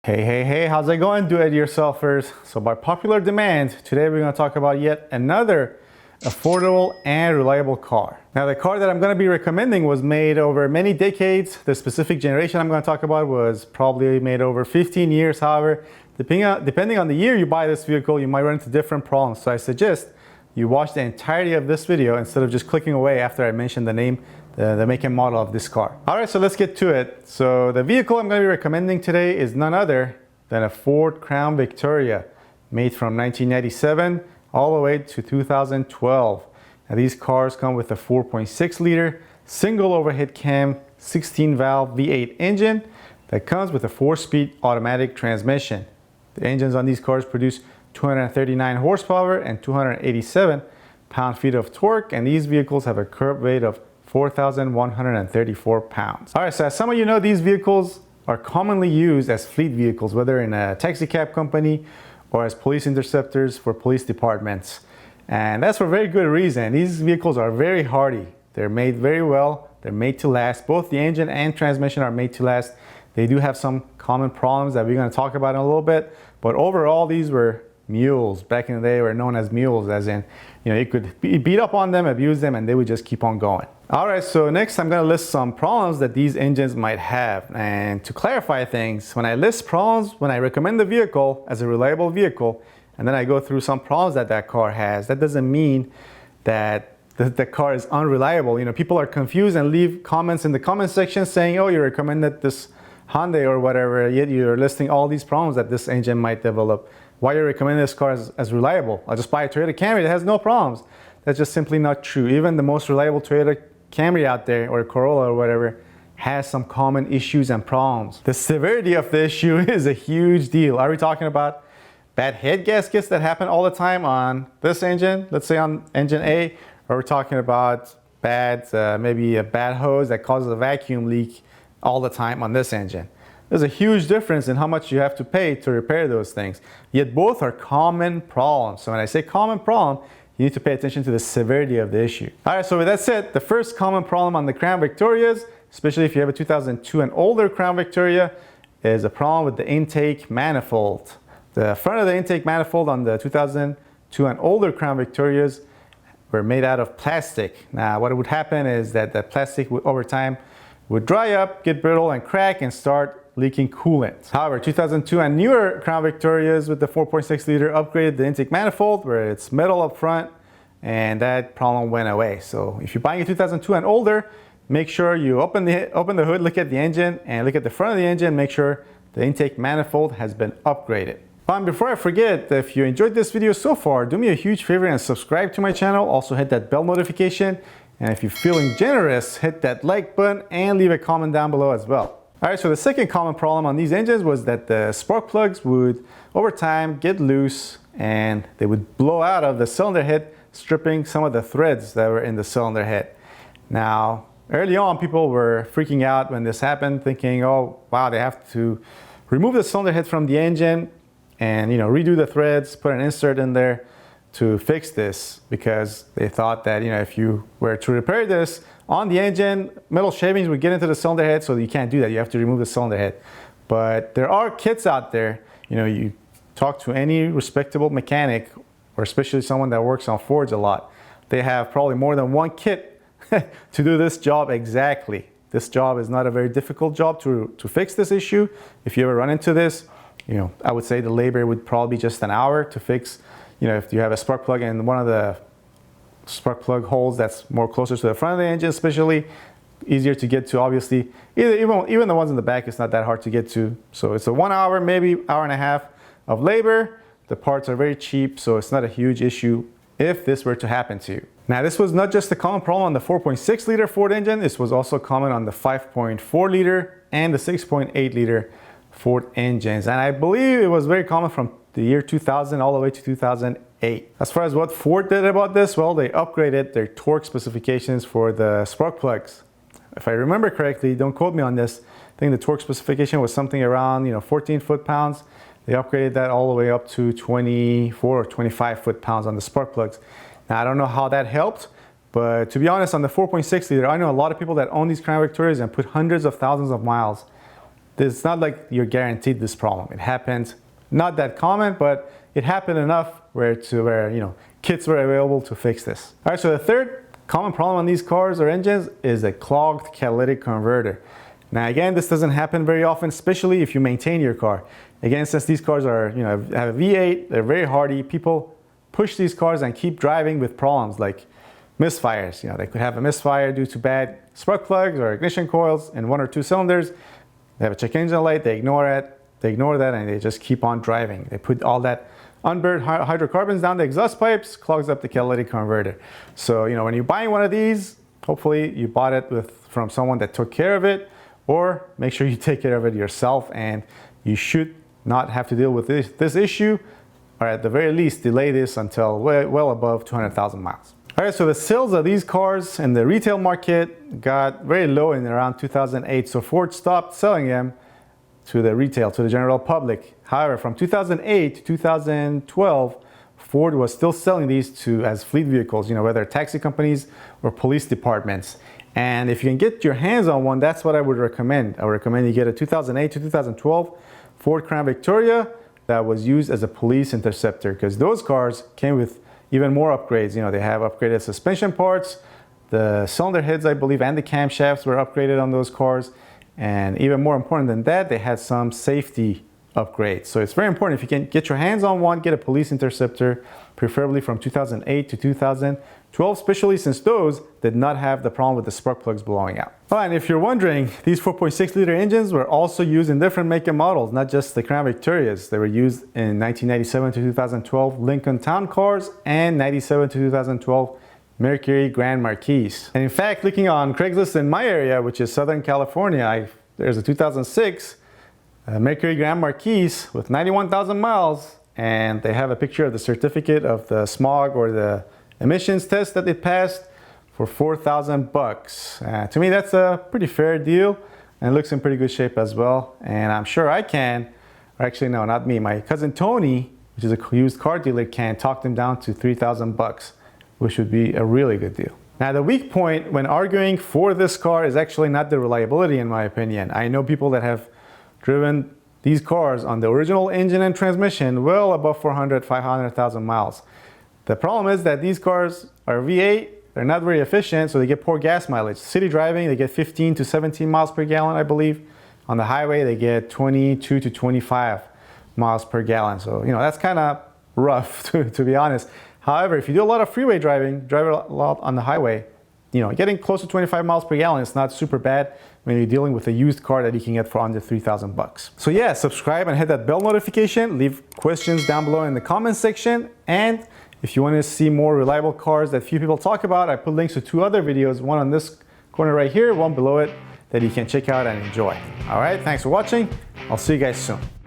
Hey, how's it going, do-it-yourselfers? So by popular demand, today we're going to talk about yet another affordable and reliable car. Now the car that I'm going to be recommending was made over many decades. The specific generation I'm going to talk about was probably made over 15 years. However, depending on the year you buy this vehicle, you might run into different problems. So I suggest you watch the entirety of this video instead of just clicking away after I mention the name, the make and model of this car. Alright, so let's get to it. So the vehicle I'm going to be recommending today is none other than a Ford Crown Victoria, made from 1997 all the way to 2012. Now these cars come with a 4.6 liter single overhead cam 16 valve V8 engine that comes with a 4-speed automatic transmission. The engines on these cars produce 239 horsepower and 287 pound-feet of torque, and these vehicles have a curb weight of 4,134 pounds. All right, so as some of you know, these vehicles are commonly used as fleet vehicles, whether in a taxi cab company or as police interceptors for police departments. And that's for very good reason. These vehicles are very hardy. They're made very well. They're made to last. Both the engine and transmission are made to last. They do have some common problems that we're going to talk about in a little bit, but overall these were mules. Back in the day, were known as mules, as in, you could beat up on them, abuse them, and they would just keep on going. All right, so next I'm going to list some problems that these engines might have. And to clarify things, when I list problems, when I recommend the vehicle as a reliable vehicle, and then I go through some problems that that car has, that doesn't mean that the car is unreliable. People are confused and leave comments in the comment section saying, oh, you recommended this Hyundai or whatever, yet you're listing all these problems that this engine might develop. Why you recommend this car as reliable? I'll just buy a Toyota Camry that has no problems. That's just simply not true. Even the most reliable Toyota Camry out there, or Corolla or whatever, has some common issues and problems. The severity of the issue is a huge deal. Are we talking about bad head gaskets that happen all the time on this engine, let's say on engine A, or we're talking about maybe a bad hose that causes a vacuum leak all the time on this engine? There's a huge difference in how much you have to pay to repair those things. Yet both are common problems. So when I say common problem, you need to pay attention to the severity of the issue. All right, so with that said, the first common problem on the Crown Victorias, especially if you have a 2002 and older Crown Victoria, is a problem with the intake manifold. The front of the intake manifold on the 2002 and older Crown Victorias were made out of plastic. Now what would happen is that the plastic over time would dry up, get brittle and crack and start leaking coolant. However, 2002 and newer Crown Victorias with the 4.6 liter upgraded the intake manifold where it's metal up front, and that problem went away. So if you're buying a 2002 and older, make sure you open the hood, look at the engine, and look at the front of the engine, make sure the intake manifold has been upgraded. And before I forget, if you enjoyed this video so far, do me a huge favor and subscribe to my channel. Also hit that bell notification. And if you're feeling generous, hit that like button and leave a comment down below as well. Alright, so the second common problem on these engines was that the spark plugs would, over time, get loose and they would blow out of the cylinder head, stripping some of the threads that were in the cylinder head. Now, early on, people were freaking out when this happened, thinking, oh, wow, they have to remove the cylinder head from the engine and, redo the threads, put an insert in there to fix this, because they thought that, if you were to repair this on the engine, metal shavings would get into the cylinder head, so you can't do that. You have to remove the cylinder head. But there are kits out there. You talk to any respectable mechanic, or especially someone that works on Fords a lot. They have probably more than one kit to do this job exactly. This job is not a very difficult job to fix this issue. If you ever run into this, I would say the labor would probably be just an hour to fix. If you have a spark plug in one of the spark plug holes that's more closer to the front of the engine, especially easier to get to, obviously. Even the ones in the back, it's not that hard to get to. So it's a 1 hour, maybe hour and a half of labor. The parts are very cheap, so it's not a huge issue if this were to happen to you. Now, this was not just a common problem on the 4.6 liter Ford engine. This was also common on the 5.4 liter and the 6.8 liter Ford engines. And I believe it was very common from the year 2000 all the way to 2008. As far as what Ford did about this, well, they upgraded their torque specifications for the spark plugs. If I remember correctly, don't quote me on this, I think the torque specification was something around 14 foot-pounds. They upgraded that all the way up to 24 or 25 foot-pounds on the spark plugs. Now, I don't know how that helped, but to be honest, on the 4.6 liter, I know a lot of people that own these Crown Victorias and put hundreds of thousands of miles. it's not like you're guaranteed this problem. It happens, not that common, but it happened enough where kits were available to fix this. All right, so the third common problem on these cars or engines is a clogged catalytic converter. Now again, this doesn't happen very often, especially if you maintain your car. Again, since these cars are, have a V8, they're very hardy. People push these cars and keep driving with problems like misfires. They could have a misfire due to bad spark plugs or ignition coils in 1 or 2 cylinders. They have a check engine light, they ignore it, and they just keep on driving. They put all that unburned hydrocarbons down the exhaust pipes, clogs up the catalytic converter. So, when you're buying one of these, hopefully you bought it from someone that took care of it, or make sure you take care of it yourself, and you should not have to deal with this issue, or at the very least delay this until well above 200,000 miles. All right, so the sales of these cars in the retail market got very low in around 2008, so Ford stopped selling them to the retail, to the general public. However, from 2008 to 2012, Ford was still selling these as fleet vehicles, whether taxi companies or police departments. And if you can get your hands on one, that's what I would recommend. I would recommend you get a 2008 to 2012 Ford Crown Victoria that was used as a police interceptor, because those cars came with even more upgrades. They have upgraded suspension parts, the cylinder heads, I believe, and the camshafts were upgraded on those cars. And even more important than that, they had some safety upgrades. So it's very important, if you can get your hands on one, get a police interceptor, preferably from 2008 to 2012, especially since those did not have the problem with the spark plugs blowing out. Oh, and if you're wondering, these 4.6 liter engines were also used in different make and models, not just the Crown Victorias. They were used in 1997 to 2012 Lincoln Town Cars and 97 to 2012 Mercury Grand Marquis. And in fact, looking on Craigslist in my area, which is Southern California, there's a 2006 Mercury Grand Marquis with 91,000 miles, and they have a picture of the certificate of the smog or the emissions test that it passed for $4,000. To me, that's a pretty fair deal, and it looks in pretty good shape as well. And I'm sure I can, or actually no, not me, my cousin Tony, which is a used car dealer, can talk them down to $3,000, which would be a really good deal. Now, the weak point when arguing for this car is actually not the reliability, in my opinion. I know people that have driven these cars on the original engine and transmission well above 400, 500,000 miles. The problem is that these cars are V8, they're not very efficient, so they get poor gas mileage. City driving, they get 15 to 17 miles per gallon, I believe. On the highway, they get 22 to 25 miles per gallon. So, that's kind of rough, to be honest. However, if you do a lot of freeway driving, drive a lot on the highway, getting close to 25 miles per gallon is not super bad when you're dealing with a used car that you can get for under $3,000. So yeah, subscribe and hit that bell notification. Leave questions down below in the comment section. And if you want to see more reliable cars that few people talk about, I put links to 2 other videos, one on this corner right here, one below it, that you can check out and enjoy. All right, thanks for watching. I'll see you guys soon.